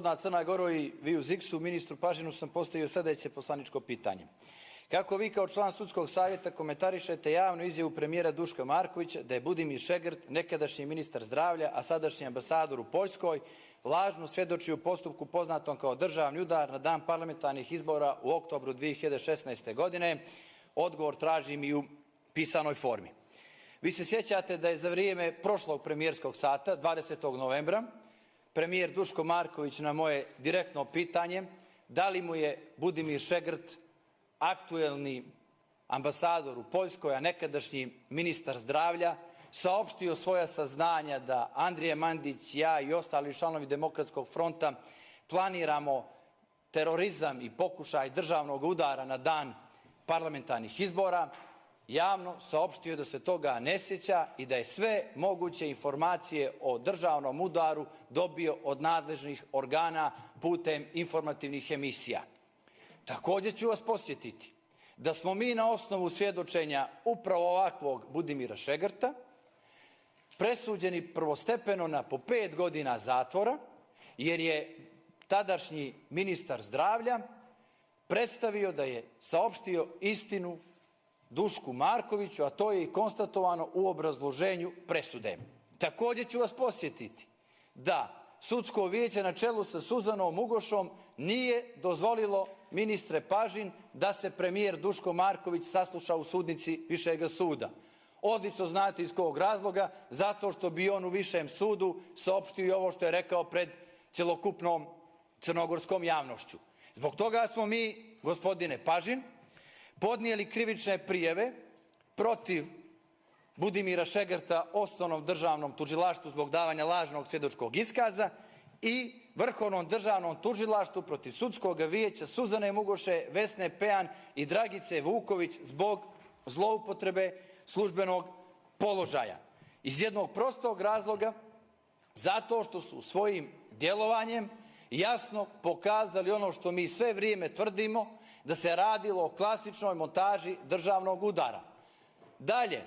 slobodna Crna Gora i vi u ZIKS-u, ministru Pažinu sam postavio sljedeće poslaničko pitanje. Kako vi kao član sudskog savjeta komentarišete javnu izjavu premijera Duška Markovića da je Budimir Šegrt, nekadašnji ministar zdravlja, a sadašnji ambasador u Poljskoj, lažno svjedoči u postupku poznatom kao državni udar na dan parlamentarnih izbora u oktobru 2016. godine? Odgovor tražim i u pisanoj formi. Vi se sjećate da je za vrijeme prošlog premijerskog sata, 20. novembra, premijer Duško Marković na moje direktno pitanje da li mu je Budimir Šegrt, aktuelni ambasador u Poljskoj, a nekadašnji ministar zdravlja, saopštio svoja saznanja da Andrija Mandić, ja i ostali članovi Demokratskog fronta planiramo terorizam i pokušaj državnog udara na dan parlamentarnih izbora, javno saopštio da se toga ne sjeća i da je sve moguće informacije o državnom udaru dobio od nadležnih organa putem informativnih emisija. Također ću vas posjetiti da smo mi na osnovu svjedočenja upravo ovakvog Budimira Šegrta presuđeni prvostepeno na po 5 godina zatvora, jer je tadašnji ministar zdravlja predstavio da je saopštio istinu Dušku Markoviću, a to je i konstatovano u obrazloženju presude. Također ću vas posjetiti da sudsko vijeće na čelu sa Suzanom Ugošom nije dozvolilo, ministre Pažin, da se premijer Duško Marković sasluša u sudnici Višega suda. Odlično znate iz kog razloga, zato što bi on u Višem sudu saopštio i ovo što je rekao pred cjelokupnom crnogorskom javnošću. Zbog toga smo mi, gospodine Pažin, podnijeli krivične prijave protiv Budimira Šegrta Osnovnom državnom tužilaštvu zbog davanja lažnog svjedočkog iskaza i Vrhovnom državnom tužilaštvu protiv sudskog vijeća Suzane Mugoše, Vesne Pejan i Dragice Vuković zbog zloupotrebe službenog položaja. Iz jednog prostog razloga, zato što su svojim djelovanjem jasno pokazali ono što mi sve vrijeme tvrdimo, da se radilo o klasičnoj montaži državnog udara. Dalje,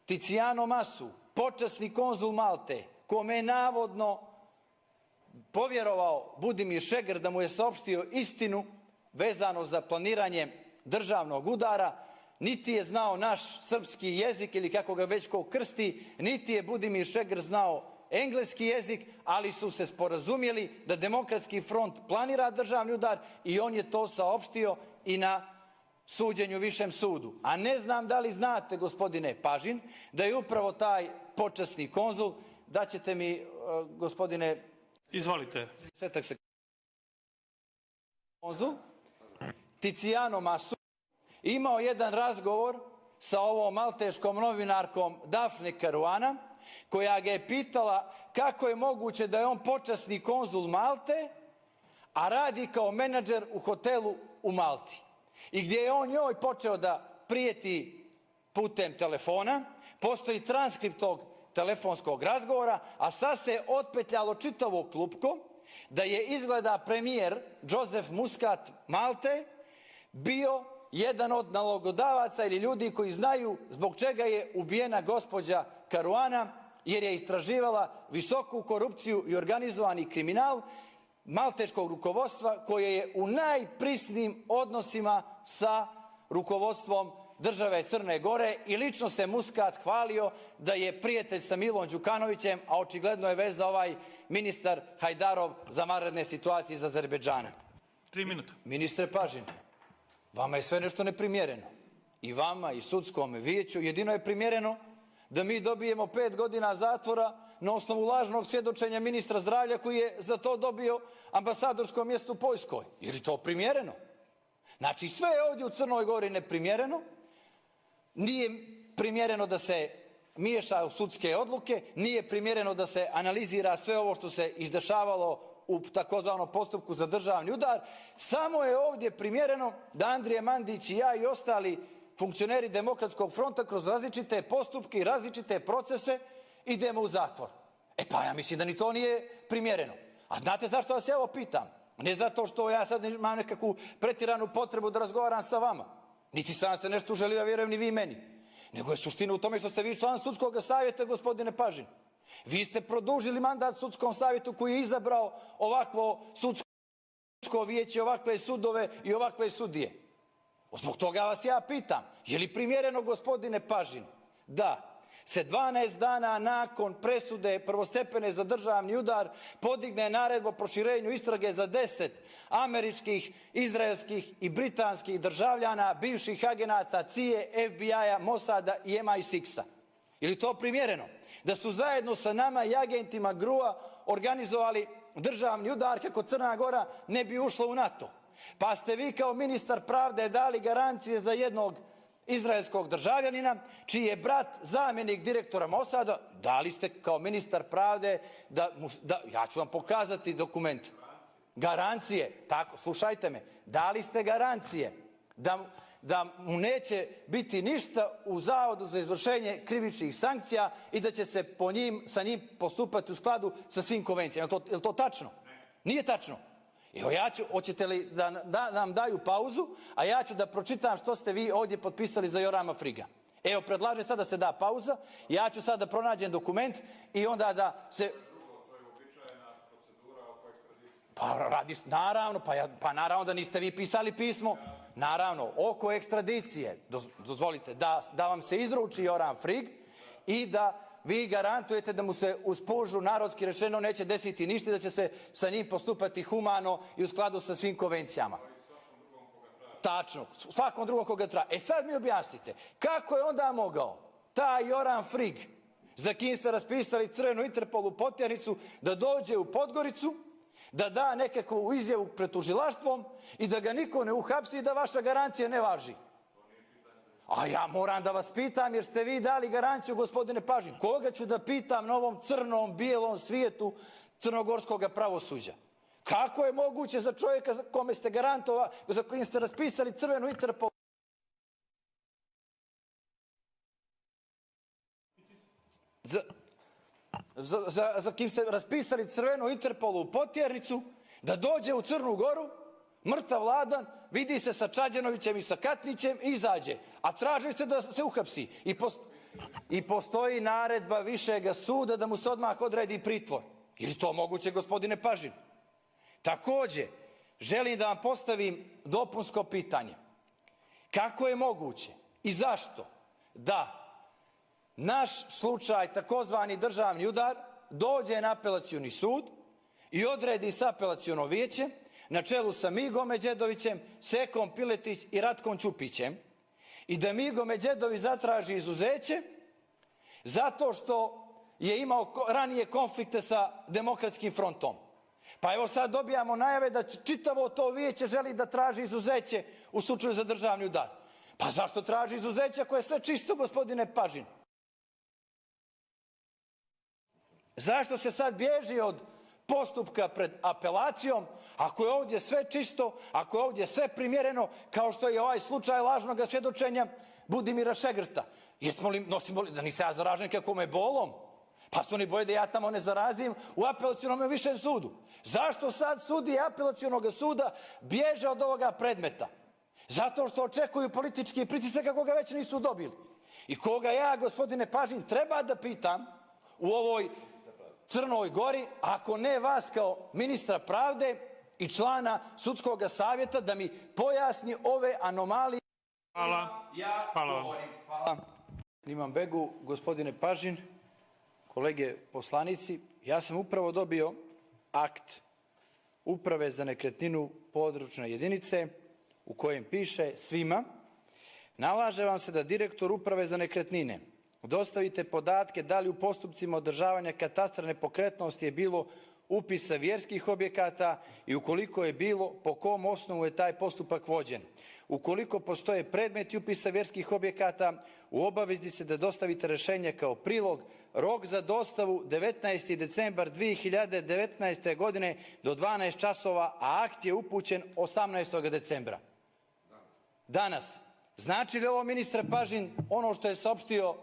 Tiziano Masu, počasni konzul Malte, kome je navodno povjerovao Budimir Šegrt da mu je saopštio istinu vezano za planiranje državnog udara, niti je znao naš srpski jezik ili kako ga već ko krsti, niti je Budimir Šegrt znao engleski jezik, ali su se sporazumjeli da Demokratski front planira državni udar i on je to saopštio i na suđenju Višem sudu. A ne znam da li znate, gospodine Pažin, da je upravo taj počasni konzul, da ćete mi, gospodine... Izvolite. Konzul, Tiziano Masu, imao jedan razgovor sa ovom malteškom novinarkom Daphne Caruana, koja ga je pitala kako je moguće da je on počasni konzul Malte, a radi kao menadžer u hotelu u Malti. I gdje je on njoj počeo da prijeti putem telefona, postoji transkript tog telefonskog razgovora, a sad se otpetljalo čitavo klupko da je izgleda premijer Joseph Muscat Malte bio jedan od nalogodavaca ili ljudi koji znaju zbog čega je ubijena gospođa Caruana, jer je istraživala visoku korupciju i organizovani kriminal malteškog rukovodstva koje je u najprisnijim odnosima sa rukovodstvom države Crne Gore i lično se Muscat hvalio da je prijatelj sa Milom Đukanovićem, a očigledno je veza ovaj ministar Hajdarov za vanredne situacije iz Azerbejdžana. 3 minuta. Ministre Pažin, vama je sve nešto neprimjereno. I vama i sudskom vijeću jedino je primjereno da mi dobijemo 5 godina zatvora na osnovu lažnog svjedočenja ministra zdravlja koji je za to dobio ambasadorsko mjesto u Poljskoj. Je li to primjereno? Znači sve je ovdje u Crnoj Gori neprimjereno, nije primjereno da se miješa u sudske odluke, nije primjereno da se analizira sve ovo što se izdešavalo u takozvanom postupku za državni udar, samo je ovdje primjereno da Andrija Mandić i ja i ostali funkcioneri Demokratskog fronta kroz različite postupke i različite procese idemo u zatvor. E pa ja mislim da ni to nije primjereno. A znate zašto vas ja ovo pitam? Ne zato što ja sad imam nekakvu pretiranu potrebu da razgovaram sa vama. Niti sam se nešto želio, ja vjerujem, ni vi meni. Nego je suština u tome što ste vi član sudskog savjeta, gospodine Pažin. Vi ste produžili mandat sudskom savjetu koji je izabrao ovakvo sudsko vijeće, ovakve sudove i ovakve sudije. Zbog toga vas ja pitam, je li primjereno, gospodine Pažin, da se 12 dana nakon presude prvostepene za državni udar podigne naredba o proširenju istrage za 10 američkih, izraelskih i britanskih državljana, bivših agenata CIA, FBI-a, Mossada i MI6-a? Je li to primjereno? Da su zajedno sa nama i agentima GRU-a organizovali državni udar kako Crna Gora ne bi ušla u NATO. Pa ste vi kao ministar pravde dali garancije za jednog izraelskog državljanina, čiji je brat zamjenik direktora Mossada. Dali ste kao ministar pravde ja ću vam pokazati dokument. Garancije, tako, slušajte me, dali ste garancije da mu neće biti ništa u Zavodu za izvršenje krivičnih sankcija i da će se sa njim postupati u skladu sa svim konvencijama. Je li to tačno? Nije tačno. Evo, hoćete li da nam daju pauzu, a ja ću da pročitam što ste vi ovdje potpisali za Jorama Friga. Evo, predlažem sad da se da pauza, ja ću sad da pronađem dokument i onda da se... To je uobičajena procedura oko ekstradicije. Pa naravno da niste vi pisali pismo. Naravno, oko ekstradicije, dozvolite, da vam se izruči Joram Frig i da vi garantujete da mu se uz pužu, narodski rečeno, neće desiti ništa, da će se sa njim postupati humano i u skladu sa svim konvencijama. Tačno, svakom drugom koga traje. E sad mi objasnite, kako je onda mogao taj Joram Frig, za kim ste raspisali crvenu Interpolu potjernicu, da dođe u Podgoricu, da da nekakvu izjavu pred tužilaštvom i da ga niko ne uhapsi i da vaša garancija ne važi? A ja moram da vas pitam, jer ste vi dali garanciju, gospodine Pažin. Koga ću da pitam na ovom crnom, bijelom svijetu crnogorskog pravosuđa? Kako je moguće za čovjeka kome ste garantovali, za kojim ste raspisali crvenu Interpol? Za kim ste raspisali crvenu Interpolu potjernicu, da dođe u Crnu Goru, mrtav ladan, vidi se sa Čađanovićem i sa Katnićem i izađe. A traži se da se uhapsi. I postoji naredba višega suda da mu se odmah odredi pritvor. Je li to moguće, gospodine Pažin? Također, želim da vam postavim dopunsko pitanje. Kako je moguće i zašto da naš slučaj, takozvani državni udar, dođe na apelacioni sud i odredi sa apelaciono vijeće na čelu sa Migom Međedovićem, Sekom Piletić i Ratkom Ćupićem, i da Migo Međedović zatraži izuzeće zato što je imao ranije konflikte sa Demokratskim frontom? Pa evo sad dobijamo najave da čitavo to vijeće želi da traži izuzeće u slučaju za državni udar. Pa zašto traži izuzeće ako je sve čisto, gospodine Pažin? Zašto se sad bježi od postupka pred apelacijom, ako je ovdje sve čisto, ako je ovdje sve primjereno, kao što je ovaj slučaj lažnog svjedočenja Budimira Šegrta? Nosimo li, da nisam ja zaražen kakvom ebolom? Pa su oni boje da ja tamo ne zarazim u apelacionom višem sudu. Zašto sad sudije apelacionog suda bježe od ovoga predmeta? Zato što očekuju politički pritisak kako ga već nisu dobili. I koga ja, gospodine Pažin, treba da pitam u ovoj Crnoj Gori, ako ne vas kao ministra pravde i člana sudskog savjeta, da mi pojasni ove anomalije. Hvala. Hvala. Imam Begu, gospodine Pažin, kolege poslanici, ja sam upravo dobio akt Uprave za nekretninu područne jedinice u kojem piše svima: nalaže vam se da direktor Uprave za nekretnine dostavite podatke da li u postupcima održavanja katastra nepokretnosti je bilo upisa vjerskih objekata i ukoliko je bilo, po kom osnovu je taj postupak vođen. Ukoliko postoje predmeti upisa vjerskih objekata, u obavezi se da dostavite rješenje kao prilog. Rok za dostavu 19. decembar 2019. godine do 12 časova, a akt je upućen 18. decembra. Danas. Znači li ovo, ministre Pažin, ono što je saopštio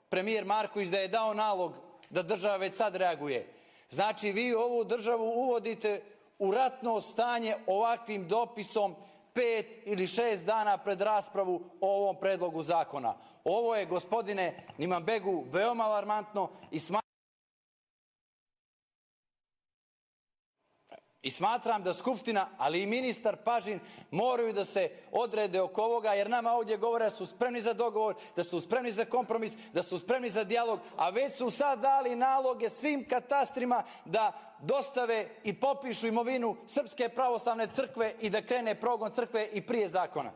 premijer Marković, da je dao nalog da država već sad reaguje? Znači vi ovu državu uvodite u ratno stanje ovakvim dopisom 5 ili 6 dana pred raspravu o ovom predlogu zakona. Ovo je, gospodine Nimanbegu, veoma alarmantno i I smatram da Skupština, ali i ministar Pažin moraju da se odrede oko ovoga, jer nama ovdje govore da su spremni za dogovor, da su spremni za kompromis, da su spremni za dijalog, a već su sad dali naloge svim katastrima da dostave i popišu imovinu Srpske pravoslavne crkve i da krene progon crkve i prije zakona.